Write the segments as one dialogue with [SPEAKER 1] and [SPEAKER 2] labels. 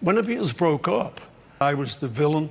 [SPEAKER 1] When the Beatles broke up, I was the villain,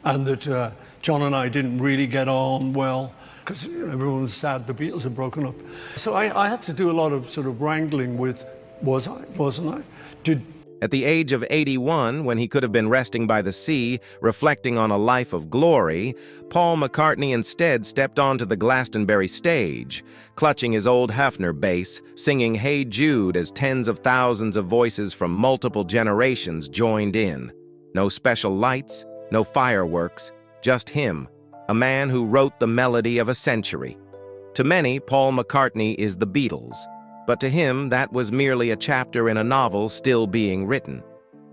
[SPEAKER 1] and that John and I didn't really get on well because everyone was sad the Beatles had broken up. So I had to do a lot of sort of wrangling with, wasn't I?
[SPEAKER 2] At the age of 81, when he could have been resting by the sea, reflecting on a life of glory, Paul McCartney instead stepped onto the Glastonbury stage, clutching his old Hefner bass, singing Hey Jude as tens of thousands of voices from multiple generations joined in. No special lights, no fireworks, just him, a man who wrote the melody of a century. To many, Paul McCartney is the Beatles. But to him, that was merely a chapter in a novel still being written.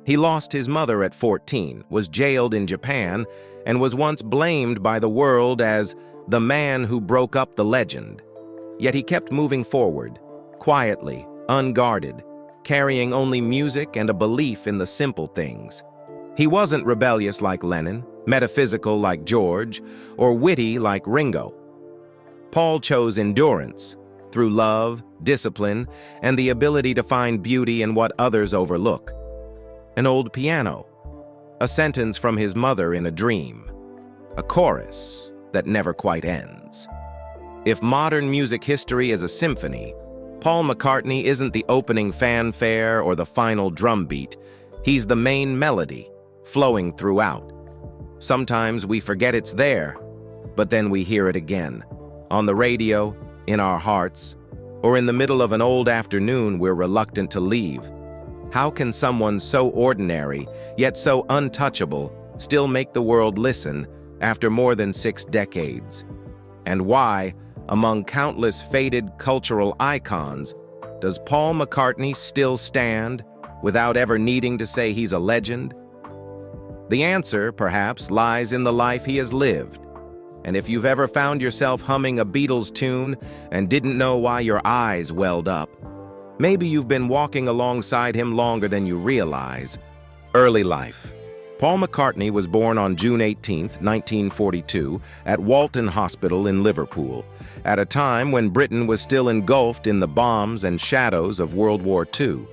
[SPEAKER 2] He lost his mother at 14, was jailed in Japan, and was once blamed by the world as the man who broke up the legend. Yet he kept moving forward, quietly, unguarded, carrying only music and a belief in the simple things. He wasn't rebellious like Lennon, metaphysical like George, or witty like Ringo. Paul chose endurance, through love, discipline, and the ability to find beauty in what others overlook. An old piano, a sentence from his mother in a dream, a chorus that never quite ends. If modern music history is a symphony, Paul McCartney isn't the opening fanfare or the final drum beat. He's the main melody, flowing throughout. Sometimes we forget it's there, but then we hear it again, on the radio, in our hearts, or in the middle of an old afternoon we're reluctant to leave. How can someone so ordinary, yet so untouchable, still make the world listen after more than 6 decades? And why, among countless faded cultural icons, does Paul McCartney still stand without ever needing to say he's a legend? The answer, perhaps, lies in the life he has lived. And if you've ever found yourself humming a Beatles tune and didn't know why your eyes welled up, maybe you've been walking alongside him longer than you realize. Early life. Paul McCartney was born on June 18, 1942, at Walton Hospital in Liverpool, at a time when Britain was still engulfed in the bombs and shadows of World War II.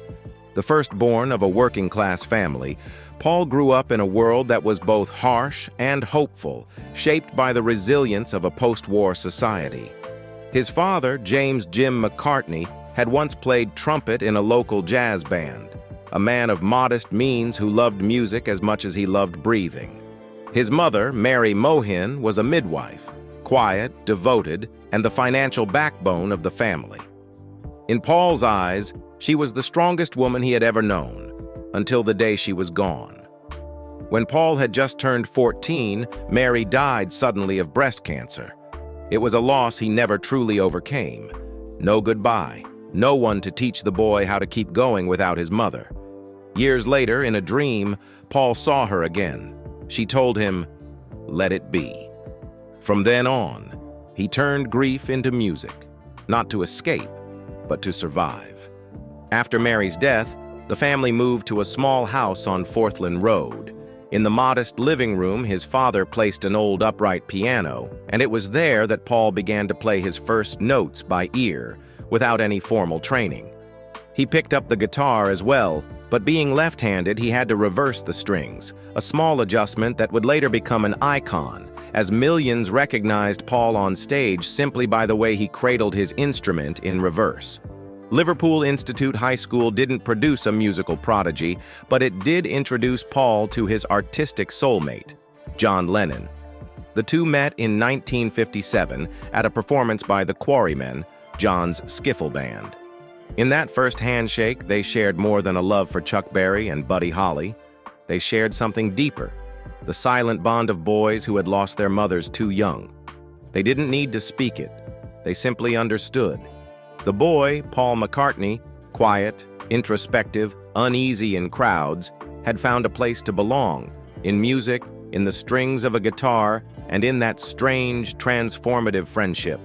[SPEAKER 2] The firstborn of a working-class family, Paul grew up in a world that was both harsh and hopeful, shaped by the resilience of a post-war society. His father, James Jim McCartney, had once played trumpet in a local jazz band, a man of modest means who loved music as much as he loved breathing. His mother, Mary Mohin, was a midwife, quiet, devoted, and the financial backbone of the family. In Paul's eyes, she was the strongest woman he had ever known, until the day she was gone. When Paul had just turned 14, Mary died suddenly of breast cancer. It was a loss he never truly overcame. No goodbye, no one to teach the boy how to keep going without his mother. Years later, in a dream, Paul saw her again. She told him, "Let it be." From then on, he turned grief into music, not to escape, but to survive. After Mary's death, the family moved to a small house on Forthland Road. In the modest living room, his father placed an old upright piano, and it was there that Paul began to play his first notes by ear, without any formal training. He picked up the guitar as well, but being left-handed, he had to reverse the strings, a small adjustment that would later become an icon, as millions recognized Paul on stage simply by the way he cradled his instrument in reverse. Liverpool Institute High School didn't produce a musical prodigy, but it did introduce Paul to his artistic soulmate, John Lennon. The two met in 1957 at a performance by the Quarrymen, John's skiffle band. In that first handshake, they shared more than a love for Chuck Berry and Buddy Holly. They shared something deeper, the silent bond of boys who had lost their mothers too young. They didn't need to speak it. They simply understood. The boy, Paul McCartney, quiet, introspective, uneasy in crowds, had found a place to belong, in music, in the strings of a guitar, and in that strange, transformative friendship.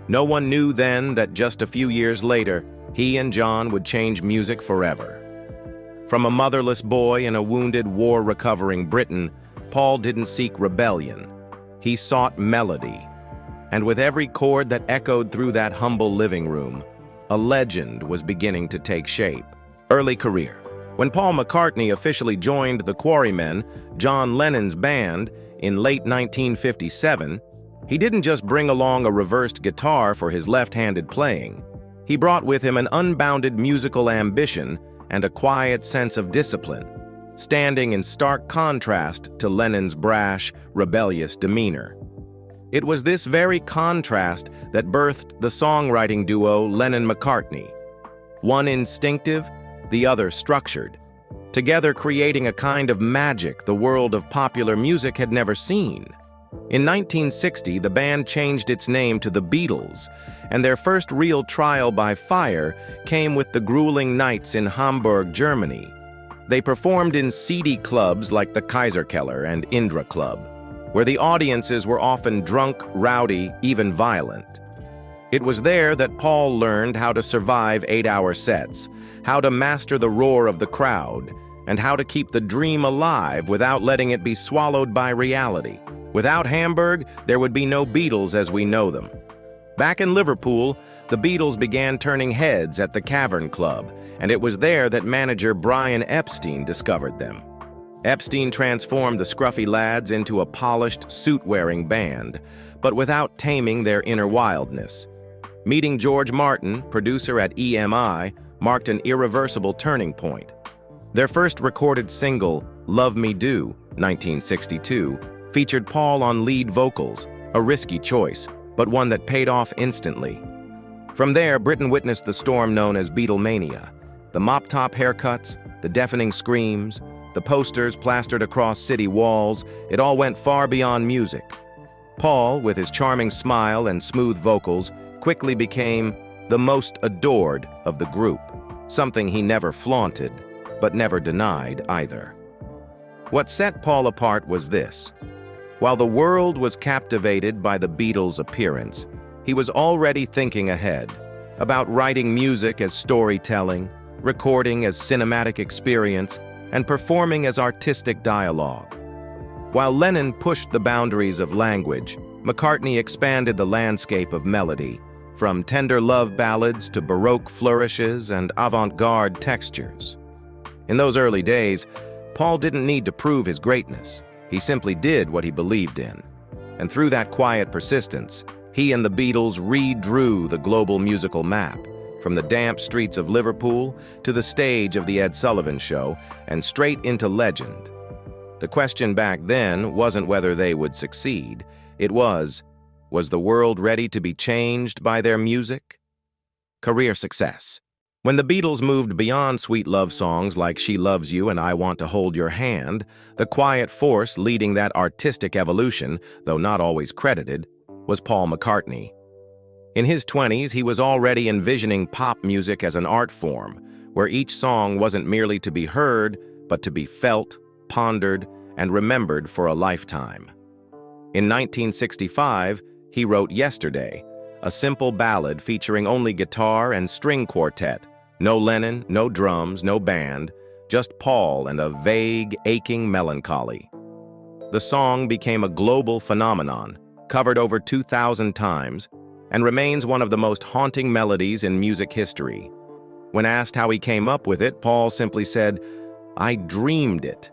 [SPEAKER 2] No one knew then that just a few years later, he and John would change music forever. From a motherless boy in a wounded, war-recovering Britain, Paul didn't seek rebellion. He sought melody. And with every chord that echoed through that humble living room, a legend was beginning to take shape. Early career. When Paul McCartney officially joined the Quarrymen, John Lennon's band, in late 1957, he didn't just bring along a reversed guitar for his left-handed playing. He brought with him an unbounded musical ambition and a quiet sense of discipline, standing in stark contrast to Lennon's brash, rebellious demeanor. It was this very contrast that birthed the songwriting duo Lennon-McCartney, one instinctive, the other structured, together creating a kind of magic the world of popular music had never seen. In 1960, the band changed its name to the Beatles, and their first real trial by fire came with the grueling nights in Hamburg, Germany. They performed in seedy clubs like the Kaiserkeller and Indra Club, where the audiences were often drunk, rowdy, even violent. It was there that Paul learned how to survive 8-hour sets, how to master the roar of the crowd, and how to keep the dream alive without letting it be swallowed by reality. Without Hamburg, there would be no Beatles as we know them. Back in Liverpool, the Beatles began turning heads at the Cavern Club, and it was there that manager Brian Epstein discovered them. Epstein transformed the scruffy lads into a polished, suit-wearing band, but without taming their inner wildness. Meeting George Martin, producer at EMI, marked an irreversible turning point. Their first recorded single, Love Me Do, 1962, featured Paul on lead vocals, a risky choice, but one that paid off instantly. From there, Britain witnessed the storm known as Beatlemania. The mop-top haircuts, the deafening screams, the posters plastered across city walls, it all went far beyond music. Paul, with his charming smile and smooth vocals, quickly became the most adored of the group, something he never flaunted, but never denied either. What set Paul apart was this. While the world was captivated by the Beatles' appearance, he was already thinking ahead, about writing music as storytelling, recording as cinematic experience, and performing as artistic dialogue. While Lennon pushed the boundaries of language, McCartney expanded the landscape of melody, from tender love ballads to Baroque flourishes and avant-garde textures. In those early days, Paul didn't need to prove his greatness. He simply did what he believed in. And through that quiet persistence, he and the Beatles redrew the global musical map, from the damp streets of Liverpool to the stage of The Ed Sullivan Show and straight into legend. The question back then wasn't whether they would succeed. It was the world ready to be changed by their music? Career success. When the Beatles moved beyond sweet love songs like She Loves You and I Want to Hold Your Hand, the quiet force leading that artistic evolution, though not always credited, was Paul McCartney. In his 20s, he was already envisioning pop music as an art form, where each song wasn't merely to be heard, but to be felt, pondered, and remembered for a lifetime. In 1965, he wrote Yesterday, a simple ballad featuring only guitar and string quartet. No Lennon, no drums, no band, just Paul and a vague, aching melancholy. The song became a global phenomenon, covered over 2,000 times, and remains one of the most haunting melodies in music history. When asked how he came up with it, Paul simply said, "I dreamed it."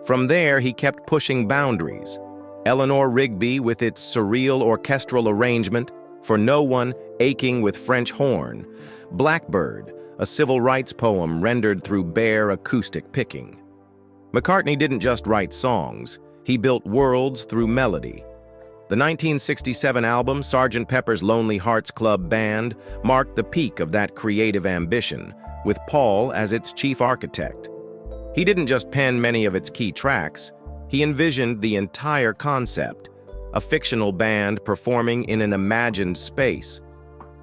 [SPEAKER 2] From there, he kept pushing boundaries. Eleanor Rigby with its surreal orchestral arrangement, For No One, aching with French horn. Blackbird, a civil rights poem rendered through bare acoustic picking. McCartney didn't just write songs, he built worlds through melody. The 1967 album, Sgt. Pepper's Lonely Hearts Club Band, marked the peak of that creative ambition, with Paul as its chief architect. He didn't just pen many of its key tracks, he envisioned the entire concept, a fictional band performing in an imagined space.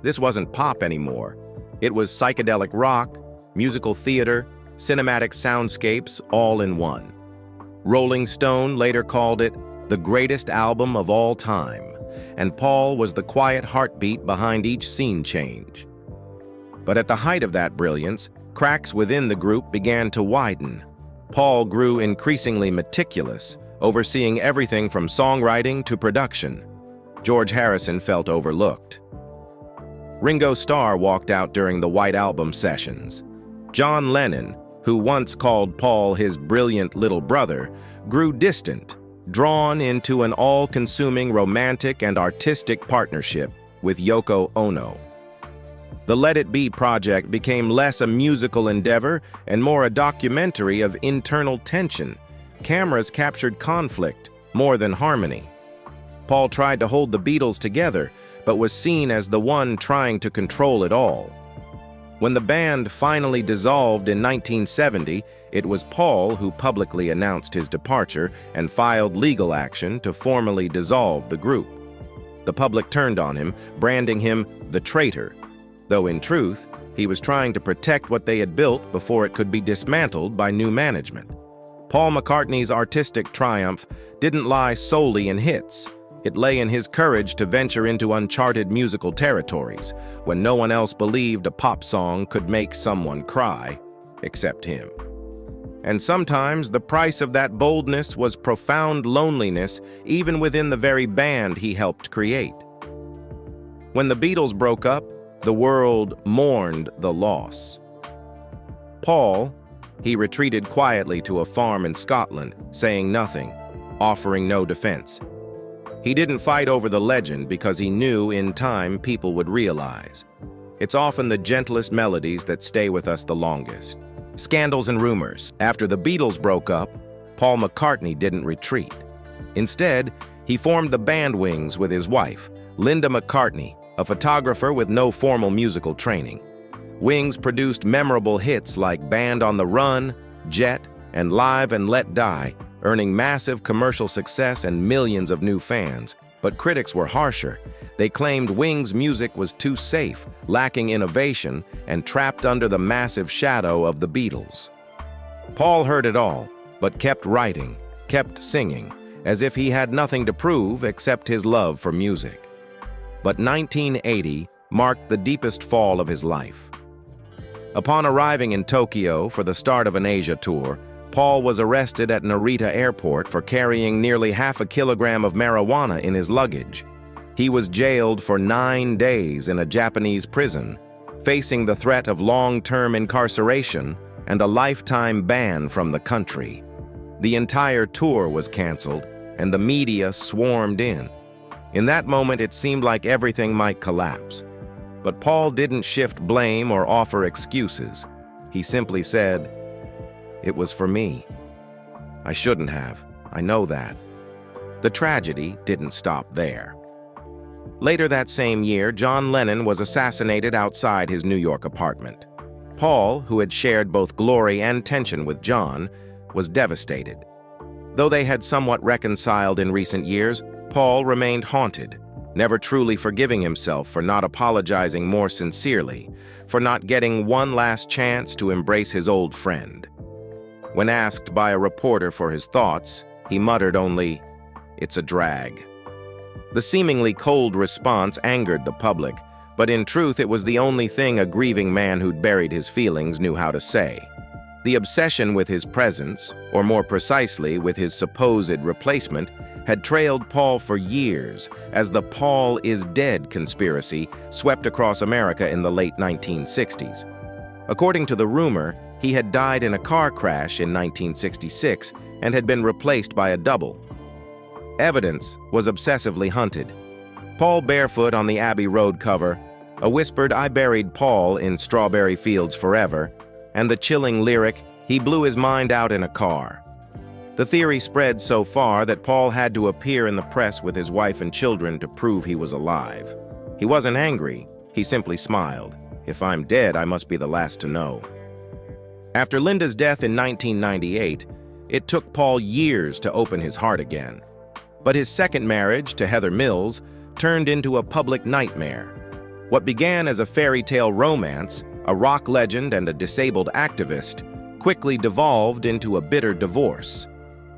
[SPEAKER 2] This wasn't pop anymore. It was psychedelic rock, musical theater, cinematic soundscapes all in one. Rolling Stone later called it the greatest album of all time, and Paul was the quiet heartbeat behind each scene change. But at the height of that brilliance, cracks within the group began to widen. Paul grew increasingly meticulous, overseeing everything from songwriting to production. George Harrison felt overlooked. Ringo Starr walked out during the White Album sessions. John Lennon, who once called Paul his brilliant little brother, grew distant, drawn into an all-consuming romantic and artistic partnership with Yoko Ono. The Let It Be project became less a musical endeavor and more a documentary of internal tension. Cameras captured conflict more than harmony. Paul tried to hold the Beatles together, but was seen as the one trying to control it all. When the band finally dissolved in 1970, it was Paul who publicly announced his departure and filed legal action to formally dissolve the group. The public turned on him, branding him the traitor, though in truth, he was trying to protect what they had built before it could be dismantled by new management. Paul McCartney's artistic triumph didn't lie solely in hits. It lay in his courage to venture into uncharted musical territories when no one else believed a pop song could make someone cry, except him. And sometimes the price of that boldness was profound loneliness even within the very band he helped create. When the Beatles broke up, the world mourned the loss. Paul, he retreated quietly to a farm in Scotland, saying nothing, offering no defense. He didn't fight over the legend because he knew in time people would realize. It's often the gentlest melodies that stay with us the longest. Scandals and rumors. After the Beatles broke up, Paul McCartney didn't retreat. Instead, he formed the band Wings with his wife, Linda McCartney, a photographer with no formal musical training. Wings produced memorable hits like Band on the Run, Jet, and Live and Let Die, earning massive commercial success and millions of new fans. But critics were harsher. They claimed Wings' music was too safe, lacking innovation, and trapped under the massive shadow of the Beatles. Paul heard it all, but kept writing, kept singing, as if he had nothing to prove except his love for music. But 1980 marked the deepest fall of his life. Upon arriving in Tokyo for the start of an Asia tour, Paul was arrested at Narita Airport for carrying nearly half a kilogram of marijuana in his luggage. He was jailed for 9 days in a Japanese prison, facing the threat of long-term incarceration and a lifetime ban from the country. The entire tour was canceled, and the media swarmed in. In that moment, it seemed like everything might collapse. But Paul didn't shift blame or offer excuses. He simply said, "It was for me. I shouldn't have. I know that." The tragedy didn't stop there. Later that same year, John Lennon was assassinated outside his New York apartment. Paul, who had shared both glory and tension with John, was devastated. Though they had somewhat reconciled in recent years, Paul remained haunted, never truly forgiving himself for not apologizing more sincerely, for not getting one last chance to embrace his old friend. When asked by a reporter for his thoughts, he muttered only, "It's a drag." The seemingly cold response angered the public, but in truth it was the only thing a grieving man who'd buried his feelings knew how to say. The obsession with his presence, or more precisely with his supposed replacement, had trailed Paul for years as the Paul is dead conspiracy swept across America in the late 1960s. According to the rumor, he had died in a car crash in 1966 and had been replaced by a double. Evidence was obsessively hunted. Paul barefoot on the Abbey Road cover, a whispered "I buried Paul in strawberry fields forever," and the chilling lyric, "He blew his mind out in a car." The theory spread so far that Paul had to appear in the press with his wife and children to prove he was alive. He wasn't angry, he simply smiled. "If I'm dead, I must be the last to know." After Linda's death in 1998, it took Paul years to open his heart again. But his second marriage to Heather Mills turned into a public nightmare. What began as a fairy tale romance, a rock legend and a disabled activist, quickly devolved into a bitter divorce.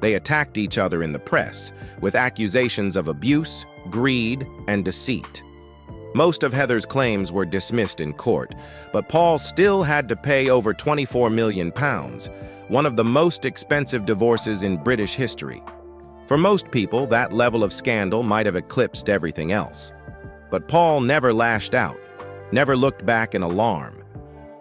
[SPEAKER 2] They attacked each other in the press, with accusations of abuse, greed, and deceit. Most of Heather's claims were dismissed in court, but Paul still had to pay over £24 million, one of the most expensive divorces in British history. For most people, that level of scandal might have eclipsed everything else. But Paul never lashed out, never looked back in alarm.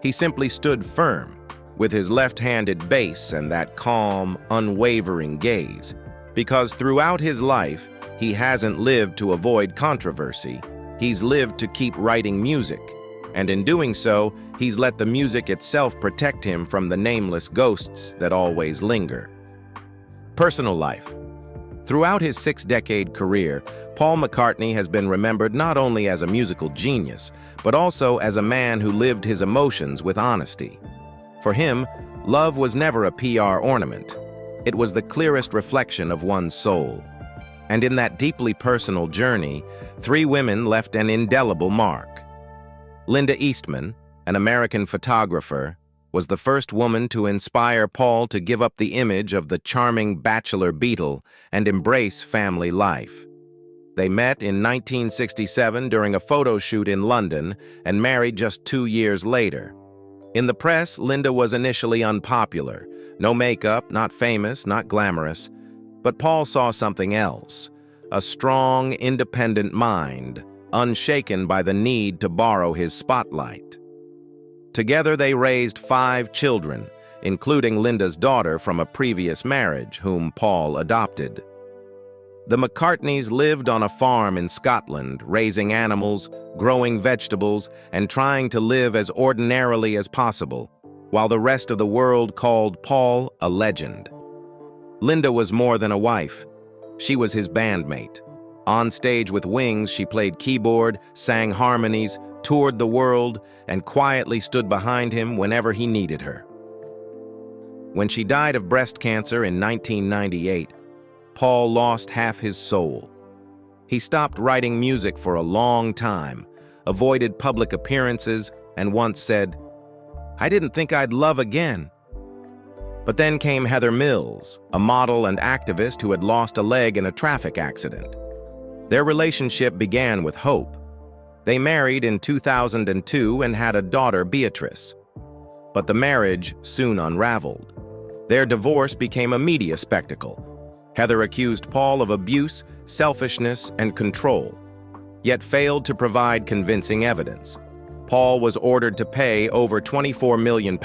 [SPEAKER 2] He simply stood firm, with his left-handed bass and that calm, unwavering gaze, because throughout his life, he hasn't lived to avoid controversy. He's lived to keep writing music, and in doing so, he's let the music itself protect him from the nameless ghosts that always linger. Personal life. Throughout his 6-decade career, Paul McCartney has been remembered not only as a musical genius, but also as a man who lived his emotions with honesty. For him, love was never a PR ornament. It was the clearest reflection of one's soul. And in that deeply personal journey, 3 women left an indelible mark. Linda Eastman, an American photographer, was the first woman to inspire Paul to give up the image of the charming bachelor Beatle and embrace family life. They met in 1967 during a photo shoot in London and married just 2 years later. In the press, Linda was initially unpopular. No makeup, not famous, not glamorous. But Paul saw something else, a strong, independent mind, unshaken by the need to borrow his spotlight. Together they raised 5 children, including Linda's daughter from a previous marriage, whom Paul adopted. The McCartneys lived on a farm in Scotland, raising animals, growing vegetables, and trying to live as ordinarily as possible, while the rest of the world called Paul a legend. Linda was more than a wife. She was his bandmate. On stage with Wings, she played keyboard, sang harmonies, toured the world, and quietly stood behind him whenever he needed her. When she died of breast cancer in 1998, Paul lost half his soul. He stopped writing music for a long time, avoided public appearances, and once said, "I didn't think I'd love again." But then came Heather Mills, a model and activist who had lost a leg in a traffic accident. Their relationship began with hope. They married in 2002 and had a daughter, Beatrice. But the marriage soon unraveled. Their divorce became a media spectacle. Heather accused Paul of abuse, selfishness, and control, yet failed to provide convincing evidence. Paul was ordered to pay over £24 million,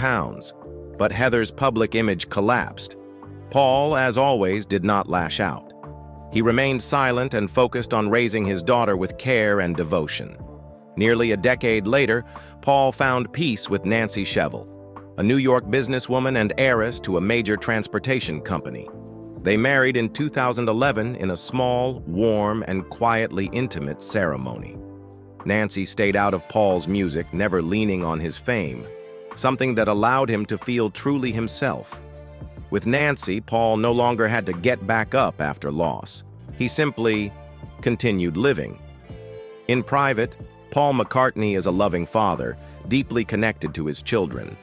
[SPEAKER 2] but Heather's public image collapsed. Paul, as always, did not lash out. He remained silent and focused on raising his daughter with care and devotion. Nearly a decade later, Paul found peace with Nancy Shevell, a New York businesswoman and heiress to a major transportation company. They married in 2011 in a small, warm, and quietly intimate ceremony. Nancy stayed out of Paul's music, never leaning on his fame, something that allowed him to feel truly himself. With Nancy, Paul no longer had to get back up after loss. He simply continued living. In private, Paul McCartney is a loving father, deeply connected to his children.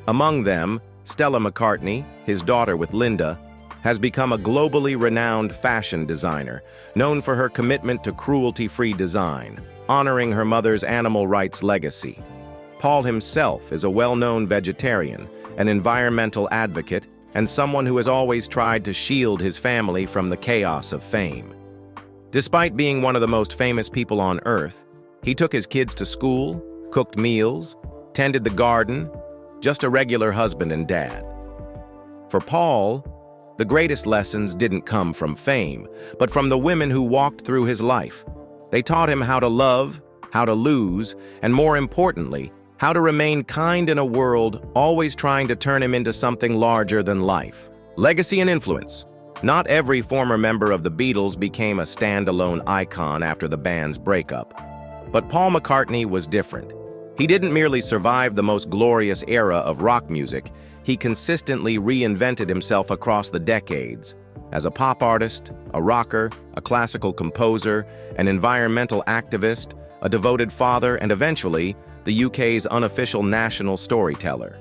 [SPEAKER 2] Among them, Stella McCartney, his daughter with Linda, has become a globally renowned fashion designer, known for her commitment to cruelty-free design, honoring her mother's animal rights legacy. Paul himself is a well-known vegetarian, an environmental advocate, and someone who has always tried to shield his family from the chaos of fame. Despite being one of the most famous people on Earth, he took his kids to school, cooked meals, tended the garden, just a regular husband and dad. For Paul, the greatest lessons didn't come from fame, but from the women who walked through his life. They taught him how to love, how to lose, and more importantly, how to remain kind in a world always trying to turn him into something larger than life. Legacy and influence. Not every former member of the Beatles became a standalone icon after the band's breakup. But Paul McCartney was different. He didn't merely survive the most glorious era of rock music, he consistently reinvented himself across the decades. As a pop artist, a rocker, a classical composer, an environmental activist, a devoted father, and eventually, the UK's unofficial national storyteller.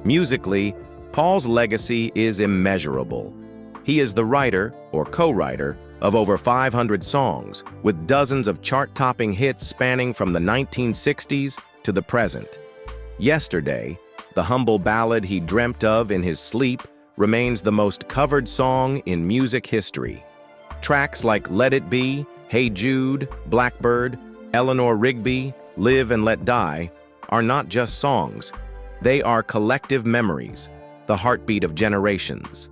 [SPEAKER 2] Musically, Paul's legacy is immeasurable. He is the writer, or co-writer, of over 500 songs, with dozens of chart-topping hits spanning from the 1960s to the present. Yesterday, the humble ballad he dreamt of in his sleep, remains the most covered song in music history. Tracks like Let It Be, Hey Jude, Blackbird, Eleanor Rigby, Live and Let Die are not just songs. They are collective memories, the heartbeat of generations.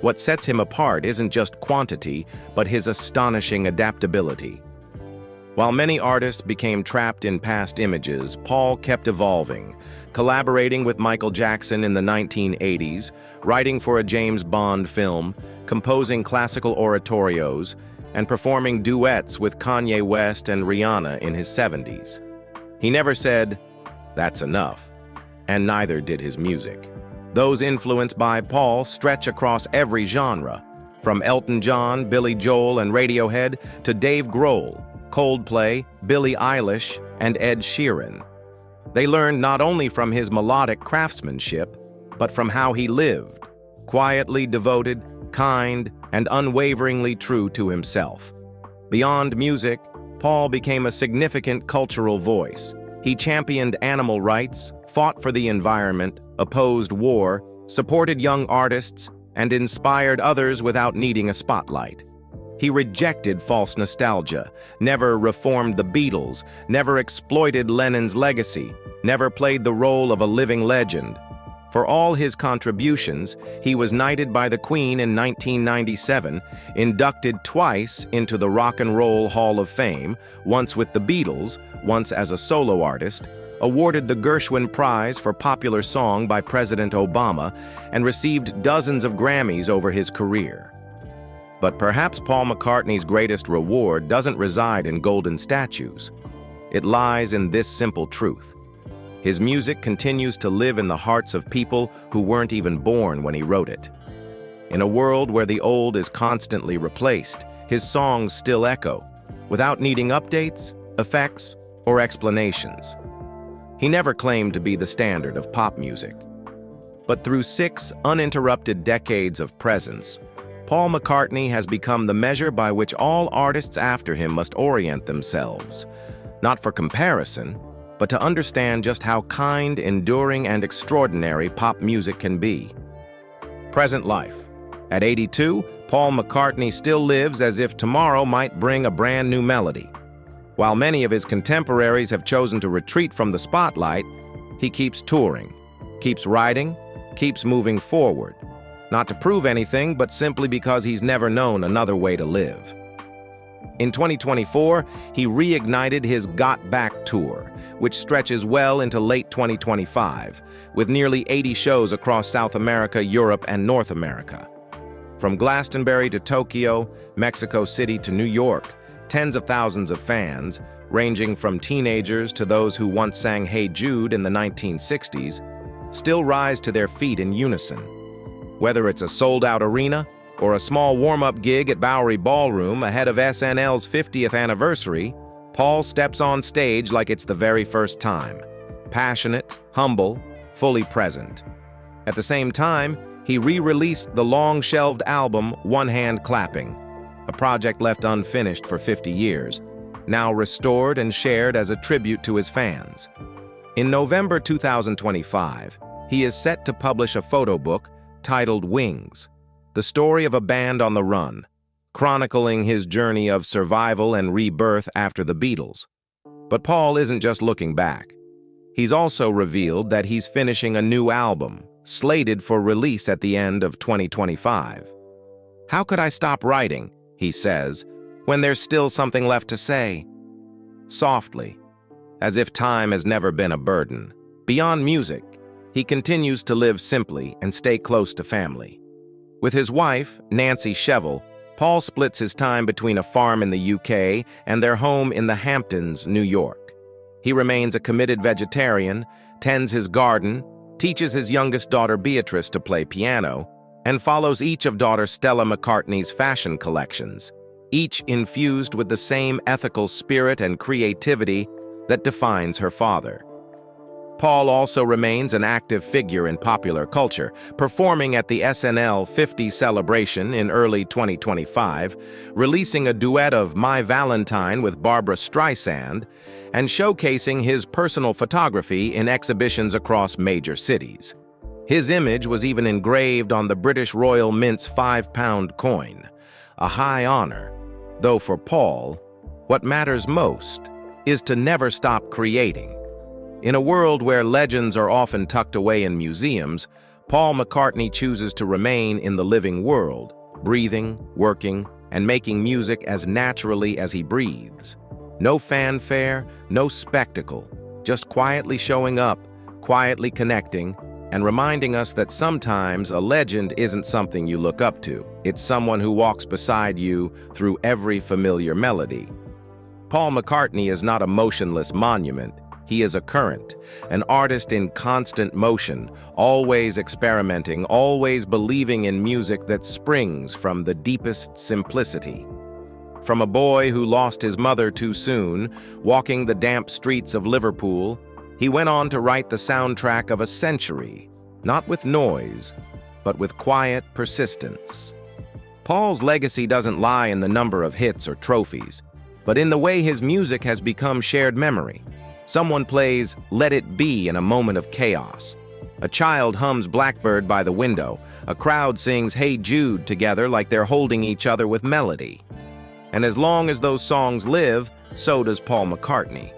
[SPEAKER 2] What sets him apart isn't just quantity, but his astonishing adaptability. While many artists became trapped in past images, Paul kept evolving, collaborating with Michael Jackson in the 1980s, writing for a James Bond film, composing classical oratorios, and performing duets with Kanye West and Rihanna in his 70s. He never said, "That's enough," and neither did his music. Those influenced by Paul stretch across every genre, from Elton John, Billy Joel, and Radiohead to Dave Grohl, Coldplay, Billie Eilish, and Ed Sheeran. They learned not only from his melodic craftsmanship, but from how he lived, quietly devoted, kind, and unwaveringly true to himself. Beyond music, Paul became a significant cultural voice. He championed animal rights, fought for the environment, opposed war, supported young artists, and inspired others without needing a spotlight. He rejected false nostalgia, never reformed the Beatles, never exploited Lennon's legacy, never played the role of a living legend. For all his contributions, he was knighted by the Queen in 1997, inducted twice into the Rock and Roll Hall of Fame, once with the Beatles, once as a solo artist, awarded the Gershwin Prize for Popular Song by President Obama, and received dozens of Grammys over his career. But perhaps Paul McCartney's greatest reward doesn't reside in golden statues. It lies in this simple truth. His music continues to live in the hearts of people who weren't even born when he wrote it. In a world where the old is constantly replaced, his songs still echo, without needing updates, effects, or explanations. He never claimed to be the standard of pop music. But through 6 uninterrupted decades of presence, Paul McCartney has become the measure by which all artists after him must orient themselves, not for comparison, but to understand just how kind, enduring, and extraordinary pop music can be. Present life. At 82, Paul McCartney still lives as if tomorrow might bring a brand new melody. While many of his contemporaries have chosen to retreat from the spotlight, he keeps touring, keeps writing, keeps moving forward. Not to prove anything, but simply because he's never known another way to live. In 2024, he reignited his Got Back tour, which stretches well into late 2025, with nearly 80 shows across South America, Europe, and North America. From Glastonbury to Tokyo, Mexico City to New York, tens of thousands of fans, ranging from teenagers to those who once sang Hey Jude in the 1960s, still rise to their feet in unison. Whether it's a sold-out arena or a small warm-up gig at Bowery Ballroom ahead of SNL's 50th anniversary, Paul steps on stage like it's the very first time. Passionate, humble, fully present. At the same time, he re-released the long-shelved album One Hand Clapping, a project left unfinished for 50 years, now restored and shared as a tribute to his fans. In November 2025, he is set to publish a photo book titled Wings, the story of a band on the run, chronicling his journey of survival and rebirth after the Beatles. But Paul isn't just looking back. He's also revealed that he's finishing a new album, slated for release at the end of 2025. "How could I stop writing," he says, "when there's still something left to say?" Softly, as if time has never been a burden. Beyond music, he continues to live simply and stay close to family. With his wife, Nancy Shevell, Paul splits his time between a farm in the UK and their home in the Hamptons, New York. He remains a committed vegetarian, tends his garden, teaches his youngest daughter Beatrice to play piano, and follows each of daughter Stella McCartney's fashion collections, each infused with the same ethical spirit and creativity that defines her father. Paul also remains an active figure in popular culture, performing at the SNL 50 celebration in early 2025, releasing a duet of My Valentine with Barbra Streisand, and showcasing his personal photography in exhibitions across major cities. His image was even engraved on the British Royal Mint's £5 coin, a high honor, though for Paul, what matters most is to never stop creating. In a world where legends are often tucked away in museums, Paul McCartney chooses to remain in the living world, breathing, working, and making music as naturally as he breathes. No fanfare, no spectacle, just quietly showing up, quietly connecting, and reminding us that sometimes a legend isn't something you look up to. It's someone who walks beside you through every familiar melody. Paul McCartney is not a motionless monument. He is a current, an artist in constant motion, always experimenting, always believing in music that springs from the deepest simplicity. From a boy who lost his mother too soon, walking the damp streets of Liverpool, he went on to write the soundtrack of a century, not with noise, but with quiet persistence. Paul's legacy doesn't lie in the number of hits or trophies, but in the way his music has become shared memory. Someone plays Let It Be in a moment of chaos. A child hums Blackbird by the window. A crowd sings Hey Jude together like they're holding each other with melody. And as long as those songs live, so does Paul McCartney.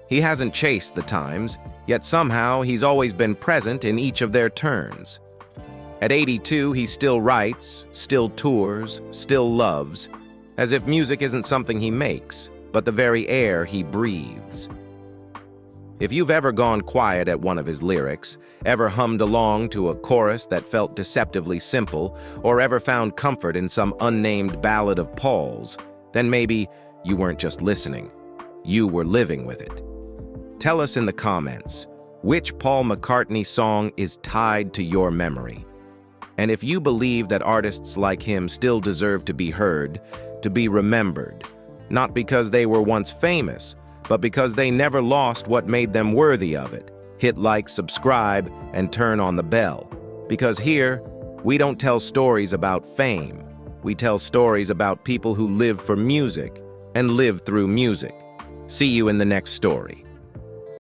[SPEAKER 2] He hasn't chased the times, yet somehow he's always been present in each of their turns. At 82, he still writes, still tours, still loves, as if music isn't something he makes, but the very air he breathes. If you've ever gone quiet at one of his lyrics, ever hummed along to a chorus that felt deceptively simple, or ever found comfort in some unnamed ballad of Paul's, then maybe you weren't just listening, you were living with it. Tell us in the comments, which Paul McCartney song is tied to your memory? And if you believe that artists like him still deserve to be heard, to be remembered, not because they were once famous, but because they never lost what made them worthy of it, hit like, subscribe, and turn on the bell. Because here, we don't tell stories about fame. We tell stories about people who live for music and live through music. See you in the next story.